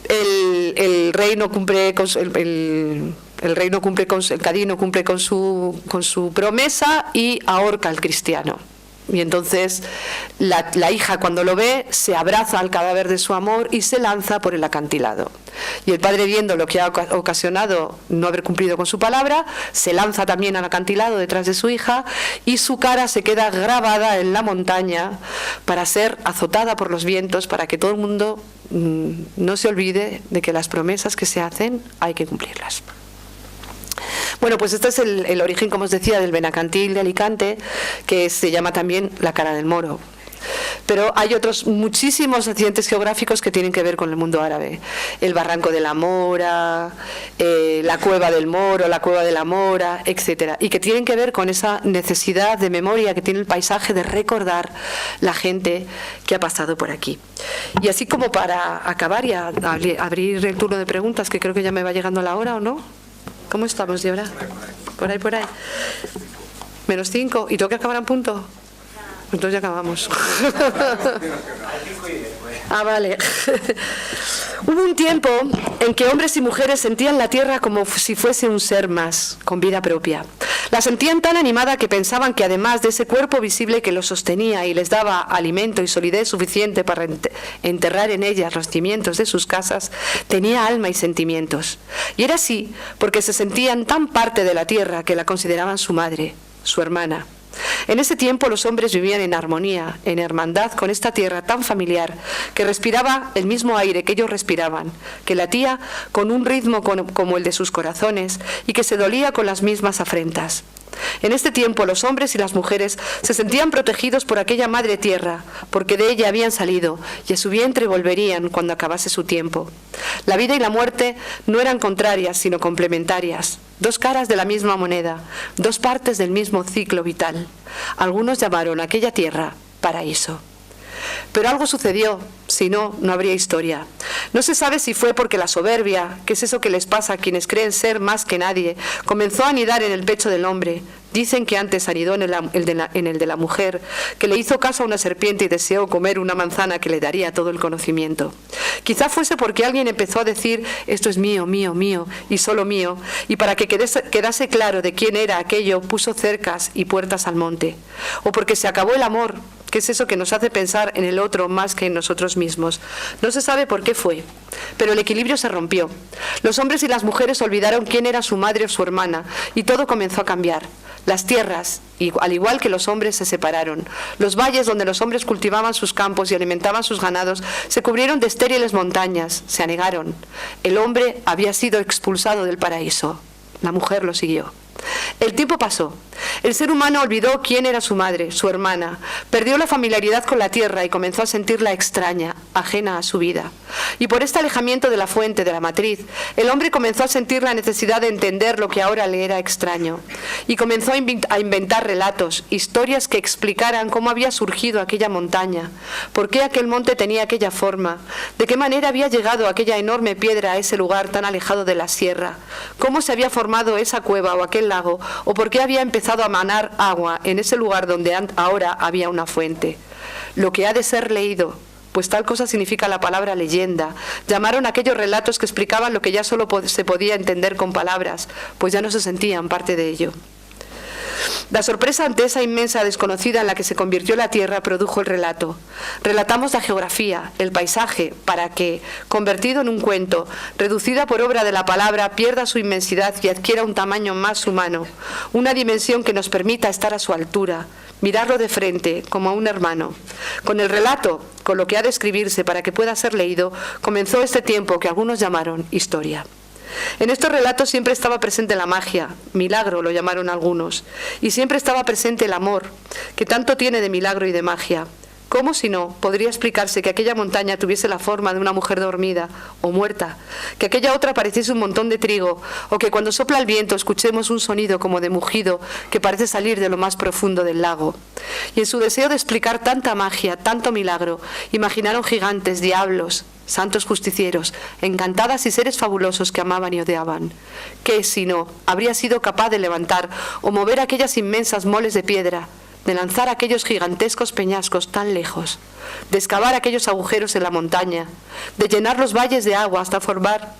Speaker 1: El rey no cumple con el cadí no cumple con su promesa y ahorca al cristiano. Y entonces la hija, cuando lo ve, se abraza al cadáver de su amor y se lanza por el acantilado. Y el padre, viendo lo que ha ocasionado no haber cumplido con su palabra, se lanza también al acantilado detrás de su hija y su cara se queda grabada en la montaña para ser azotada por los vientos, para que todo el mundo no se olvide de que las promesas que se hacen hay que cumplirlas. Bueno, pues este es el origen, como os decía, del Benacantil de Alicante, que se llama también la Cara del Moro. Pero hay otros muchísimos accidentes geográficos que tienen que ver con el mundo árabe. El Barranco de la Mora, la Cueva del Moro, la Cueva de la Mora, etcétera, y que tienen que ver con esa necesidad de memoria que tiene el paisaje de recordar la gente que ha pasado por aquí. Y así como para acabar y abrir el turno de preguntas, que creo que ya me va llegando la hora, ¿o no? ¿Cómo estamos, Diebra? Por ahí. -5. ¿Y tengo que acabar en punto? Entonces ya acabamos. Ah, vale. Hubo un tiempo en que hombres y mujeres sentían la tierra como si fuese un ser más, con vida propia. La sentían tan animada que pensaban que además de ese cuerpo visible que los sostenía y les daba alimento y solidez suficiente para enterrar en ellas los cimientos de sus casas, tenía alma y sentimientos. Y era así porque se sentían tan parte de la tierra que la consideraban su madre, su hermana. En ese tiempo los hombres vivían en armonía, en hermandad con esta tierra tan familiar, que respiraba el mismo aire que ellos respiraban, que latía con un ritmo como el de sus corazones y que se dolía con las mismas afrentas. En este tiempo los hombres y las mujeres se sentían protegidos por aquella madre tierra, porque de ella habían salido y a su vientre volverían cuando acabase su tiempo. La vida y la muerte no eran contrarias, sino complementarias, dos caras de la misma moneda, dos partes del mismo ciclo vital. Algunos llamaron a aquella tierra paraíso. Pero algo sucedió, si no, no habría historia. No se sabe si fue porque la soberbia, que es eso que les pasa a quienes creen ser más que nadie, comenzó a anidar en el pecho del hombre. Dicen que antes anidó en el de la mujer, que le hizo caso a una serpiente y deseó comer una manzana que le daría todo el conocimiento. Quizá fuese porque alguien empezó a decir: esto es mío, mío, mío y solo mío, y para que quedase claro de quién era aquello, puso cercas y puertas al monte. O porque se acabó el amor, que es eso que nos hace pensar en el otro más que en nosotros mismos. No se sabe por qué fue, pero el equilibrio se rompió. Los hombres y las mujeres olvidaron quién era su madre o su hermana, y todo comenzó a cambiar. Las tierras, al igual que los hombres, se separaron. Los valles donde los hombres cultivaban sus campos y alimentaban sus ganados se cubrieron de estériles montañas, se anegaron. El hombre había sido expulsado del paraíso. La mujer lo siguió. El tiempo pasó. El ser humano olvidó quién era su madre, su hermana, perdió la familiaridad con la tierra y comenzó a sentirla extraña, ajena a su vida. Y por este alejamiento de la fuente, de la matriz, el hombre comenzó a sentir la necesidad de entender lo que ahora le era extraño. Y comenzó a inventar relatos, historias que explicaran cómo había surgido aquella montaña, por qué aquel monte tenía aquella forma, de qué manera había llegado aquella enorme piedra a ese lugar tan alejado de la sierra, cómo se había formado esa cueva o aquel lago, o por qué había empezado a manar agua en ese lugar donde ahora había una fuente. Lo que ha de ser leído, pues tal cosa significa la palabra leyenda. Llamaron a aquellos relatos que explicaban lo que ya solo se podía entender con palabras, pues ya no se sentían parte de ello. La sorpresa ante esa inmensa desconocida en la que se convirtió la tierra produjo el relato. Relatamos la geografía, el paisaje, para que, convertido en un cuento, reducida por obra de la palabra, pierda su inmensidad y adquiera un tamaño más humano, una dimensión que nos permita estar a su altura, mirarlo de frente, como a un hermano. Con el relato, con lo que ha de escribirse para que pueda ser leído, comenzó este tiempo que algunos llamaron historia. En estos relatos siempre estaba presente la magia, milagro lo llamaron algunos, y siempre estaba presente el amor, que tanto tiene de milagro y de magia. ¿Cómo, si no, podría explicarse que aquella montaña tuviese la forma de una mujer dormida o muerta, que aquella otra pareciese un montón de trigo, o que cuando sopla el viento escuchemos un sonido como de mugido que parece salir de lo más profundo del lago? Y en su deseo de explicar tanta magia, tanto milagro, imaginaron gigantes, diablos, santos justicieros, encantadas y seres fabulosos que amaban y odiaban. ¿Qué, si no, habría sido capaz de levantar o mover aquellas inmensas moles de piedra, de lanzar aquellos gigantescos peñascos tan lejos, de excavar aquellos agujeros en la montaña, de llenar los valles de agua hasta formar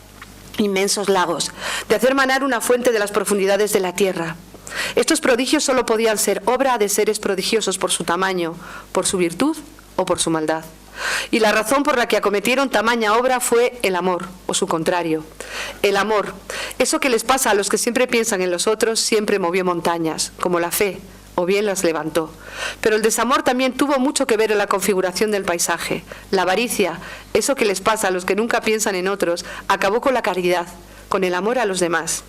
Speaker 1: inmensos lagos, de hacer manar una fuente de las profundidades de la tierra? Estos prodigios solo podían ser obra de seres prodigiosos por su tamaño, por su virtud o por su maldad. Y la razón por la que acometieron tamaña obra fue el amor, o su contrario. El amor, eso que les pasa a los que siempre piensan en los otros, siempre movió montañas, como la fe, o bien las levantó. Pero el desamor también tuvo mucho que ver en la configuración del paisaje. La avaricia, eso que les pasa a los que nunca piensan en otros, acabó con la caridad, con el amor a los demás.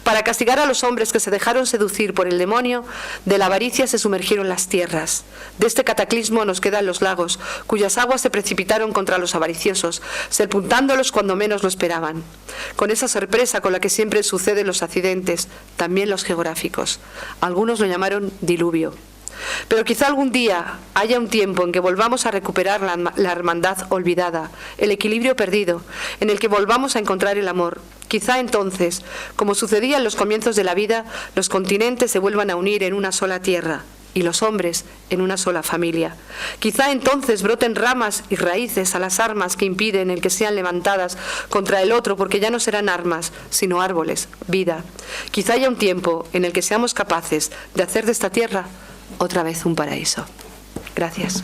Speaker 1: Para castigar a los hombres que se dejaron seducir por el demonio, de la avaricia se sumergieron las tierras. De este cataclismo nos quedan los lagos, cuyas aguas se precipitaron contra los avariciosos, sepultándolos cuando menos lo esperaban. Con esa sorpresa con la que siempre suceden los accidentes, también los geográficos. Algunos lo llamaron diluvio. Pero quizá algún día haya un tiempo en que volvamos a recuperar la hermandad olvidada, el equilibrio perdido, en el que volvamos a encontrar el amor. Quizá entonces, como sucedía en los comienzos de la vida, los continentes se vuelvan a unir en una sola tierra y los hombres en una sola familia. Quizá entonces broten ramas y raíces a las armas que impiden el que sean levantadas contra el otro, porque ya no serán armas, sino árboles, vida. Quizá haya un tiempo en el que seamos capaces de hacer de esta tierra otra vez un paraíso. Gracias.